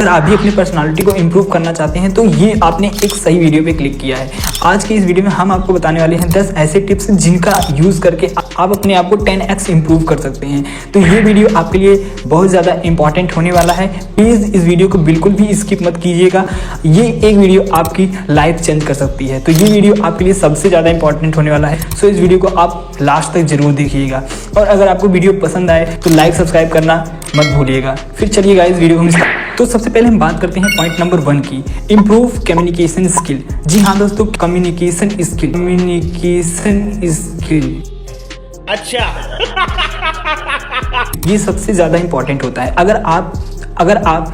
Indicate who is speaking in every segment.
Speaker 1: अगर आप भी अपनी पर्सनालिटी को इम्प्रूव करना चाहते हैं तो ये आपने एक सही वीडियो पे क्लिक किया है। आज की इस वीडियो में हम आपको बताने वाले हैं 10 ऐसे टिप्स जिनका यूज़ करके आप अपने आप को 10x इम्प्रूव कर सकते हैं। तो ये वीडियो आपके लिए बहुत ज़्यादा इंपॉर्टेंट होने वाला है। प्लीज़ इस वीडियो को बिल्कुल भी स्किप मत कीजिएगा। ये एक वीडियो आपकी लाइफ चेंज कर सकती है। तो ये वीडियो आपके लिए सबसे ज़्यादा इंपॉर्टेंट होने वाला है। सो इस वीडियो को आप लास्ट तक जरूर देखिएगा और अगर आपको वीडियो पसंद आए तो लाइक सब्सक्राइब करना मत भूलिएगा। फिर चलिएगा इस वीडियो को तो सबसे पहले हम बात करते हैं पॉइंट नंबर 1 की, इम्प्रूव कम्युनिकेशन स्किल। जी हाँ दोस्तों, कम्युनिकेशन स्किल
Speaker 2: अच्छा
Speaker 1: ये सबसे ज्यादा इंपॉर्टेंट होता है। अगर आप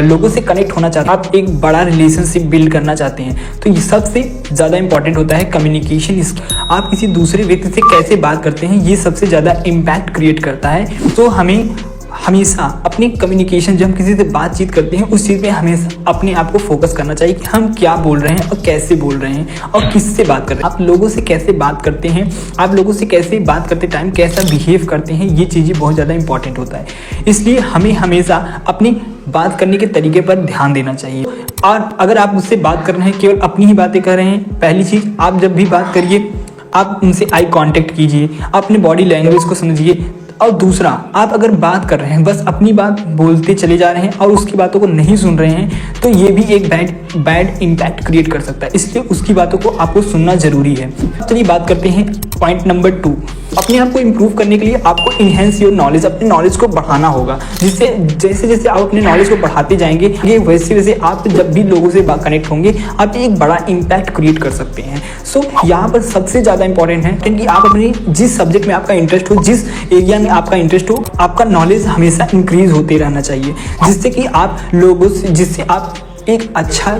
Speaker 1: लोगों से कनेक्ट होना चाहते हैं, आप एक बड़ा रिलेशनशिप बिल्ड करना चाहते हैं, तो ये सबसे ज़्यादा इंपॉर्टेंट होता है कम्युनिकेशन स्किल। आप किसी दूसरे व्यक्ति से कैसे बात करते हैं, ये सबसे ज़्यादा इम्पैक्ट क्रिएट करता है। तो हमें हमेशा अपनी कम्युनिकेशन, जब हम किसी से बातचीत करते हैं, उस चीज़ पे हमेशा अपने आप को फोकस करना चाहिए कि हम क्या बोल रहे हैं और कैसे बोल रहे हैं और किससे बात कर रहे हैं। आप लोगों से कैसे बात करते हैं, आप लोगों से कैसे बात करते टाइम कैसा बिहेव करते हैं, ये चीज़ें बहुत ज़्यादा इंपॉर्टेंट होता है। इसलिए हमें हमेशा अपनी बात करने के तरीके पर ध्यान देना चाहिए। और अगर आप उससे बात कर रहे हैं, केवल अपनी ही बातें कर रहे हैं, पहली चीज़ आप जब भी बात करिए आप उनसे आई कांटेक्ट कीजिए, अपने बॉडी लैंग्वेज को समझिए। और दूसरा, आप अगर बात कर रहे हैं, बस अपनी बात बोलते चले जा रहे हैं और उसकी बातों को नहीं सुन रहे हैं, तो ये भी एक बैड इम्पैक्ट क्रिएट कर सकता है। इसलिए उसकी बातों को आपको सुनना जरूरी है। चलिए बात करते हैं पॉइंट नंबर 2। अपने आप को इम्प्रूव करने के लिए आपको इनहेंस योर नॉलेज, अपने नॉलेज को बढ़ाना होगा। जिससे जैसे जैसे आप अपने नॉलेज को बढ़ाते जाएंगे, ये वैसे वैसे आप जब भी लोगों से कनेक्ट होंगे, आप एक बड़ा इम्पैक्ट क्रिएट कर सकते हैं। सो यहाँ पर सबसे ज़्यादा इंपॉर्टेंट है कि आप अपनी जिस सब्जेक्ट में आपका इंटरेस्ट हो, जिस एरिया में आपका इंटरेस्ट हो, आपका नॉलेज हमेशा इंक्रीज होते रहना चाहिए, जिससे कि आप लोगों से, जिससे आप एक अच्छा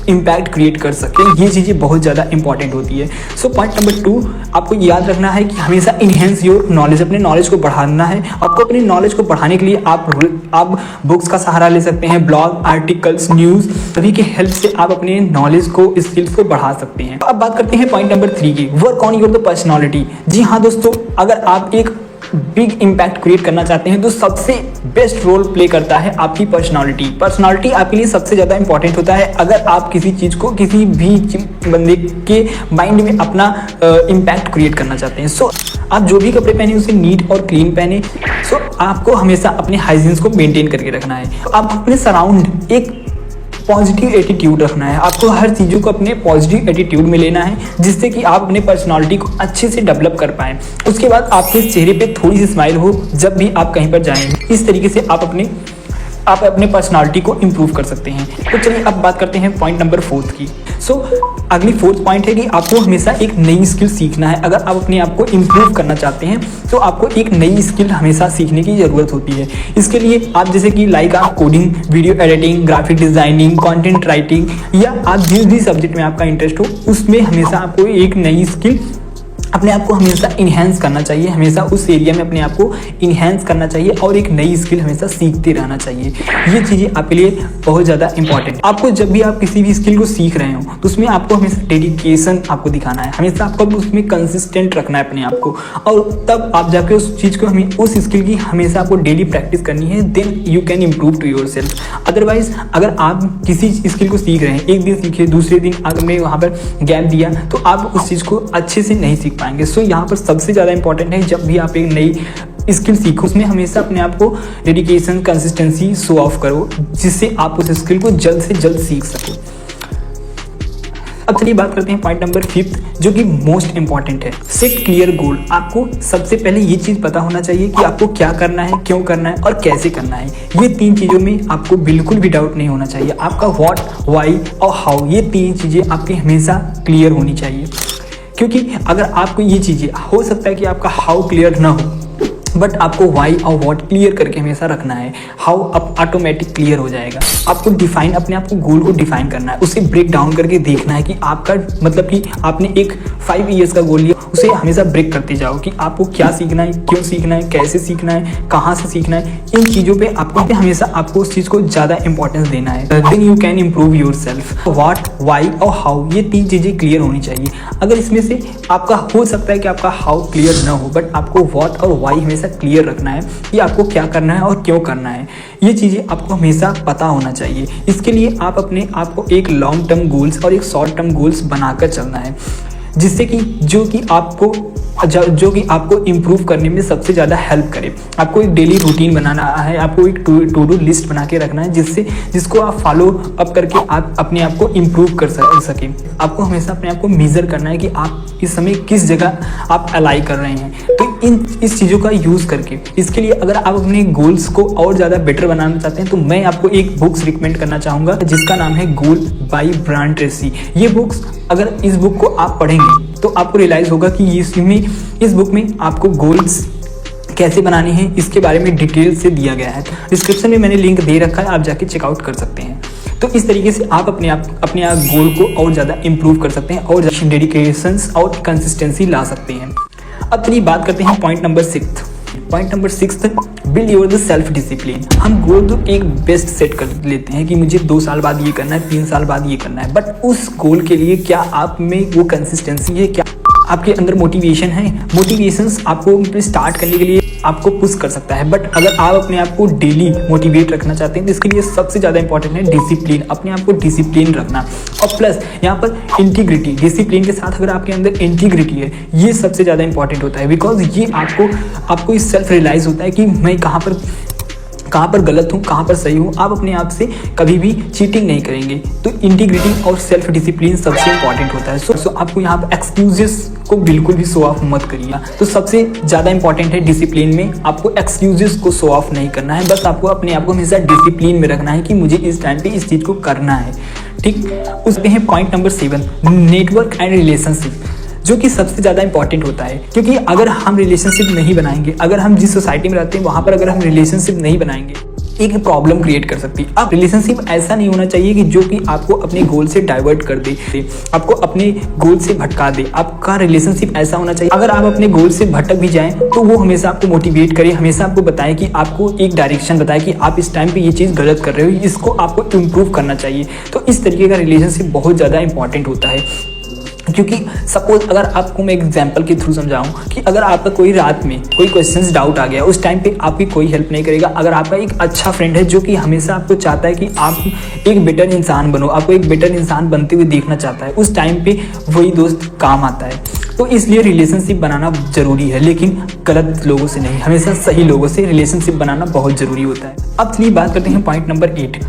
Speaker 1: इम्पैक्ट क्रिएट कर सकें। ये चीज़ें बहुत ज़्यादा इंपॉर्टेंट होती है। सो पॉइंट नंबर 2, आपको याद रखना है कि हमेशा इनहेंस योर नॉलेज, अपने नॉलेज को बढ़ाना है। आपको अपने नॉलेज को बढ़ाने के लिए आप बुक्स का सहारा ले सकते हैं, ब्लॉग, आर्टिकल्स, न्यूज़, सभी की हेल्प से आप अपने नॉलेज को, स्किल्स को बढ़ा सकते हैं। अब बात करते हैं पॉइंट नंबर 3 की, work on your the personality. जी हाँ दोस्तों, अगर आप एक बिग इम्पैक्ट क्रिएट करना चाहते हैं तो सबसे बेस्ट रोल प्ले करता है आपकी पर्सनालिटी आपके लिए सबसे ज़्यादा इंपॉर्टेंट होता है। अगर आप किसी चीज़ को, किसी भी बंदे के माइंड में अपना इम्पैक्ट क्रिएट करना चाहते हैं, सो आप जो भी कपड़े पहने उसे नीट और क्लीन पहने। सो आपको हमेशा अपने हाइजीन्स को मेंटेन करके रखना है। आप अपने सराउंड एक पॉजिटिव एटीट्यूड रखना है। आपको हर चीज़ों को अपने पॉजिटिव एटीट्यूड में लेना है, जिससे कि आप अपने पर्सनालिटी को अच्छे से डेवलप कर पाएँ। उसके बाद आपके चेहरे पे थोड़ी सी स्माइल हो जब भी आप कहीं पर जाएंगे। इस तरीके से आप अपने पर्सनालिटी को इम्प्रूव कर सकते हैं। तो चलिए अब बात करते हैं पॉइंट नंबर 4 की। सो अगली 4th पॉइंट है कि आपको हमेशा एक नई स्किल सीखना है। अगर आप अपने आप को इम्प्रूव करना चाहते हैं तो आपको एक नई स्किल हमेशा सीखने की ज़रूरत होती है। इसके लिए आप जैसे कि आप coding, video editing, graphic designing, content writing, या आप जिस भी सब्जेक्ट में आपका इंटरेस्ट हो, उसमें हमेशा आपको एक नई स्किल अपने आप को हमेशा इन्हेंस करना चाहिए। हमेशा उस एरिया में अपने आप को इन्हेंस करना चाहिए और एक नई स्किल हमेशा सीखते रहना चाहिए। ये चीज़ें आपके लिए बहुत ज़्यादा इंपॉर्टेंट। आपको जब भी आप किसी भी स्किल को सीख रहे हो तो उसमें आपको हमेशा डेडिकेशन आपको दिखाना है। हमेशा आपको उसमें कंसिस्टेंट रखना है अपने आप को, और तब आप जाके उस चीज़ को, हमें उस स्किल की हमेशा आपको डेली प्रैक्टिस करनी है। Then you can improve to your self. Otherwise अगर आप किसी स्किल को सीख रहे हैं, एक दिन सीखे, दूसरे दिन आपने वहाँ पर गैप दिया, तो आप उस चीज़ को अच्छे से नहीं सीख पाएंगे। सो यहाँ पर सबसे ज़्यादा इंपॉर्टेंट है, जब भी आप एक नई स्किल सीखो, उसमें हमेशा अपने आप को डेडिकेशन, कंसिस्टेंसी शो ऑफ करो, जिससे आप उस स्किल को जल्द से जल्द सीख सको। अब चलिए बात करते हैं पॉइंट नंबर 5, जो कि मोस्ट इंपॉर्टेंट है, सेट क्लियर गोल। आपको सबसे पहले ये चीज़ पता होना चाहिए कि आपको क्या करना है, क्यों करना है और कैसे करना है। ये 3 चीज़ों में आपको बिल्कुल भी डाउट नहीं होना चाहिए। आपका व्हाट, व्हाई और हाउ, ये 3 चीज़ें आपकी हमेशा क्लियर होनी चाहिए। क्योंकि अगर आपको ये चीज़ें, हो सकता है कि आपका हाउ क्लियर ना हो, बट आपको वाई और व्हाट क्लियर करके हमेशा रखना है। हाउ अब ऑटोमेटिक क्लियर हो जाएगा। आपको डिफाइन, अपने आप को गोल को डिफाइन करना है, उसे ब्रेक डाउन करके देखना है कि आपका मतलब कि आपने एक 5 ईयर्स का गोल लिया, उसे हमेशा ब्रेक करते जाओ कि आपको क्या सीखना है, क्यों सीखना है, कैसे सीखना है, कहाँ से सीखना है। इन चीज़ों पे आपको हमेशा आपको उस चीज़ को ज़्यादा इंपॉर्टेंस देना है। Then you can improve your self. What, why और हाउ, ये 3 चीज़ें क्लियर होनी चाहिए। अगर इसमें से आपका हो सकता है कि आपका हाउ क्लियर ना हो, बट आपको व्हाट और वाई हमेशा हमेशा क्लियर रखना है कि आपको क्या करना है और क्यों करना है। ये चीज़ें आपको हमेशा पता होना चाहिए। इसके लिए आप अपने आप को एक लॉन्ग टर्म गोल्स और एक शॉर्ट टर्म गोल्स बनाकर चलना है, जिससे कि जो कि आपको इम्प्रूव करने में सबसे ज़्यादा हेल्प करे। आपको एक डेली रूटीन बनाना है, आपको एक टू डू लिस्ट बना के रखना है, जिसको आप फॉलो अप करके आप अपने आप को इम्प्रूव कर सकें। आपको हमेशा अपने आप को मेज़र करना है कि आप इस समय किस जगह आप अलाइ कर रहे हैं। तो इस चीज़ों का यूज़ करके, इसके लिए अगर आप अपने गोल्स को और ज़्यादा बेटर बनाना चाहते हैं तो मैं आपको एक बुक्स रिकमेंड करना चाहूँगा जिसका नाम है गोल बाय ब्रायन ट्रेसी। ये बुक्स, अगर इस बुक को आप पढ़ेंगे तो आपको रियलाइज़ होगा कि इस बुक में आपको गोल्स कैसे बनाने हैं इसके बारे में डिटेल से दिया गया है। डिस्क्रिप्शन में मैंने लिंक दे रखा है, आप जाके चेकआउट कर सकते हैं। तो इस तरीके से आप अपने गोल को और ज़्यादा इम्प्रूव कर सकते हैं और डेडिकेशंस और कंसिस्टेंसी ला सकते हैं। अब चलिए बात करते हैं point number 6। Point number 6, build your the self discipline. हम गोल तो एक बेस्ट सेट कर लेते हैं कि मुझे 2 साल बाद ये करना है, 3 साल बाद ये करना है, बट उस गोल के लिए क्या आप में वो कंसिस्टेंसी है, क्या आपके अंदर मोटिवेशन है? मोटिवेशंस आपको स्टार्ट करने के लिए आपको पुश कर सकता है, बट अगर आप अपने आप को डेली मोटिवेट रखना चाहते हैं तो इसके लिए सबसे ज़्यादा इंपॉर्टेंट है डिसिप्लिन। अपने आप को डिसिप्लिन रखना और प्लस यहाँ पर इंटीग्रिटी। डिसिप्लिन के साथ अगर आपके अंदर इंटीग्रिटी है, ये सबसे ज़्यादा इंपॉर्टेंट होता है, बिकॉज ये आपको इस सेल्फ रियलाइज़ होता है कि मैं कहाँ पर गलत हूँ, कहाँ पर सही हूँ। आप अपने आप से कभी भी चीटिंग नहीं करेंगे। तो इंटीग्रिटी और सेल्फ डिसिप्लिन सबसे इंपॉर्टेंट होता है। सो आपको यहाँ पर एक्सक्यूजेस को बिल्कुल भी शो ऑफ मत करिए। तो सबसे ज़्यादा इंपॉर्टेंट है डिसिप्लिन में आपको एक्सक्यूजेस को शो ऑफ नहीं करना है, बस आपको अपने आप को हमेशा डिसिप्लिन में रखना है कि मुझे इस टाइम पे इस चीज़ को करना है। ठीक, उसमें है point number 7, network and relationship, जो कि सबसे ज़्यादा इंपॉर्टेंट होता है। क्योंकि अगर हम रिलेशनशिप नहीं बनाएंगे, अगर हम जिस सोसाइटी में रहते हैं वहाँ पर अगर हम रिलेशनशिप नहीं बनाएंगे, एक प्रॉब्लम क्रिएट कर सकती है। अब रिलेशनशिप ऐसा नहीं होना चाहिए कि जो कि आपको अपने गोल से डाइवर्ट कर दे, आपको अपने गोल से भटका दे। आपका रिलेशनशिप ऐसा होना चाहिए, अगर आप अपने गोल से भटक भी जाएं तो वो हमेशा आपको मोटिवेट करे, हमेशा आपको बताए कि आपको एक डायरेक्शन बताए कि आप इस टाइम पे ये चीज़ गलत कर रहे हो, इसको आपको इम्प्रूव करना चाहिए। तो इस तरीके का रिलेशनशिप बहुत ज़्यादा इंपॉर्टेंट होता है। क्योंकि सपोज अगर आपको मैं एग्जांपल के थ्रू समझाऊं कि अगर आपका कोई रात में कोई क्वेश्चंस डाउट आ गया, उस टाइम पे आपकी कोई हेल्प नहीं करेगा। अगर आपका एक अच्छा फ्रेंड है जो कि हमेशा आपको चाहता है कि आप एक बेटर इंसान बनो, आपको एक बेटर इंसान बनते हुए देखना चाहता है, उस टाइम पे वही दोस्त काम आता है। तो इसलिए रिलेशनशिप बनाना ज़रूरी है, लेकिन गलत लोगों से नहीं, हमेशा सही लोगों से रिलेशनशिप बनाना बहुत ज़रूरी होता है। अब चलिए बात करते हैं पॉइंट नंबर 8।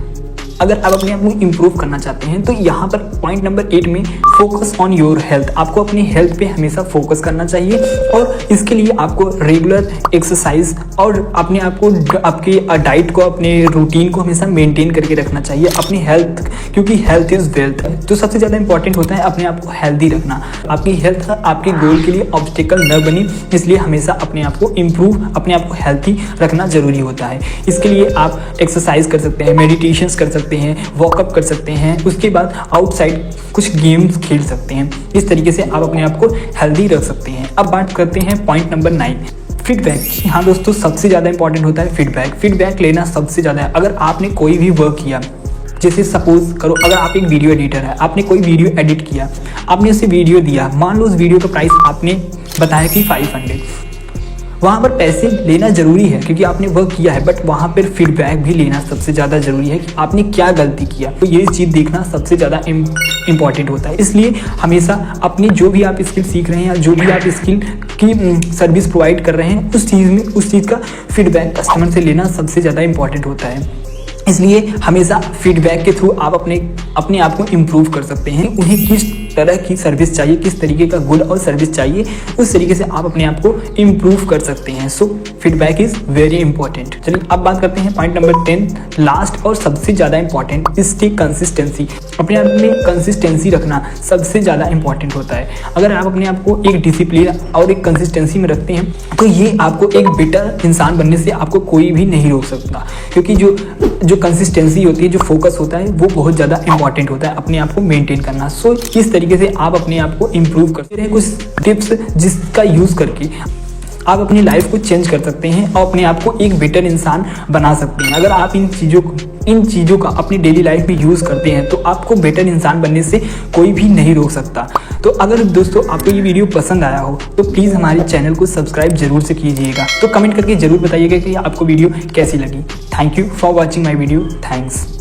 Speaker 1: अगर आप अपने आप को इम्प्रूव करना चाहते हैं तो यहाँ पर पॉइंट नंबर 8 में फोकस ऑन योर हेल्थ। आपको अपनी हेल्थ पे हमेशा फोकस करना चाहिए और इसके लिए आपको रेगुलर एक्सरसाइज और अपने आप को आपकी डाइट को, अपने रूटीन को हमेशा मेंटेन करके रखना चाहिए। अपनी हेल्थ, क्योंकि हेल्थ इज़ वेल्थ है, तो सबसे ज़्यादा इंपॉर्टेंट होता है अपने आप को हेल्दी रखना। आपकी हेल्थ आपके गोल के लिए ऑब्स्टिकल न बनी, इसलिए हमेशा अपने आप को इम्प्रूव, अपने आप को हेल्थी रखना ज़रूरी होता है। इसके लिए आप एक्सरसाइज कर सकते हैं, मेडिटेशंस कर सकते हैं, वॉकअप कर सकते हैं, उसके बाद आउटसाइड कुछ गेम्स खेल सकते हैं। इस तरीके से आप अपने आप को हेल्दी रख सकते हैं। अब बात करते हैं पॉइंट नंबर 9, फीडबैक। हाँ दोस्तों, सबसे ज़्यादा इंपॉर्टेंट होता है फीडबैक। फीडबैक लेना सबसे ज़्यादा है। अगर आपने कोई भी वर्क किया, जैसे सपोज करो अगर आप एक वीडियो एडिटर है, आपने कोई वीडियो एडिट किया, आपने उसे वीडियो दिया, मान लो उस वीडियो का प्राइस आपने बताया कि 500, वहाँ पर पैसे लेना ज़रूरी है क्योंकि आपने वर्क किया है, बट वहाँ पर फीडबैक भी लेना सबसे ज़्यादा ज़रूरी है कि आपने क्या गलती किया। तो ये चीज़ देखना सबसे ज़्यादा इम्पॉर्टेंट होता है। इसलिए हमेशा अपनी जो भी आप स्किल सीख रहे हैं या जो भी आप स्किल की सर्विस प्रोवाइड कर रहे हैं, उस चीज़ का फीडबैक कस्टमर से लेना सबसे ज़्यादा इम्पॉर्टेंट होता है। इसलिए हमेशा फीडबैक के थ्रू आप अपने आप को इम्प्रूव कर सकते हैं। उन्हें किस तरह की सर्विस चाहिए, किस तरीके का गुड और सर्विस चाहिए, उस तरीके से आप अपने आप को इम्प्रूव कर सकते हैं। सो फीडबैक इज़ वेरी इंपॉर्टेंट। चलिए अब बात करते हैं पॉइंट नंबर 10, लास्ट और सबसे ज़्यादा इंपॉर्टेंट, स्टे कंसिस्टेंसी। अपने आप में कंसिस्टेंसी रखना सबसे ज़्यादा इंपॉर्टेंट होता है। अगर आप अपने आप को एक डिसिप्लिन और एक कंसिस्टेंसी में रखते हैं तो ये आपको एक बेटर इंसान बनने से आपको कोई भी नहीं रोक सकता, क्योंकि जो कंसिस्टेंसी होती है, जो फोकस होता है, वो बहुत ज़्यादा इंपॉर्टेंट होता है अपने आप को मेंटेन करना। सो इस तरीके से आप अपने आप को इम्प्रूव करते हैं। कुछ टिप्स जिसका यूज़ करके आप अपनी लाइफ को चेंज कर सकते हैं और अपने आप को एक बेटर इंसान बना सकते हैं। अगर आप इन चीज़ों का अपनी डेली लाइफ में यूज़ करते हैं तो आपको बेटर इंसान बनने से कोई भी नहीं रोक सकता। तो अगर दोस्तों आपको ये वीडियो पसंद आया हो तो प्लीज़ हमारे चैनल को सब्सक्राइब जरूर से कीजिएगा। तो कमेंट करके जरूर बताइएगा कि आपको वीडियो कैसी लगी। Thank you for watching my video. Thanks.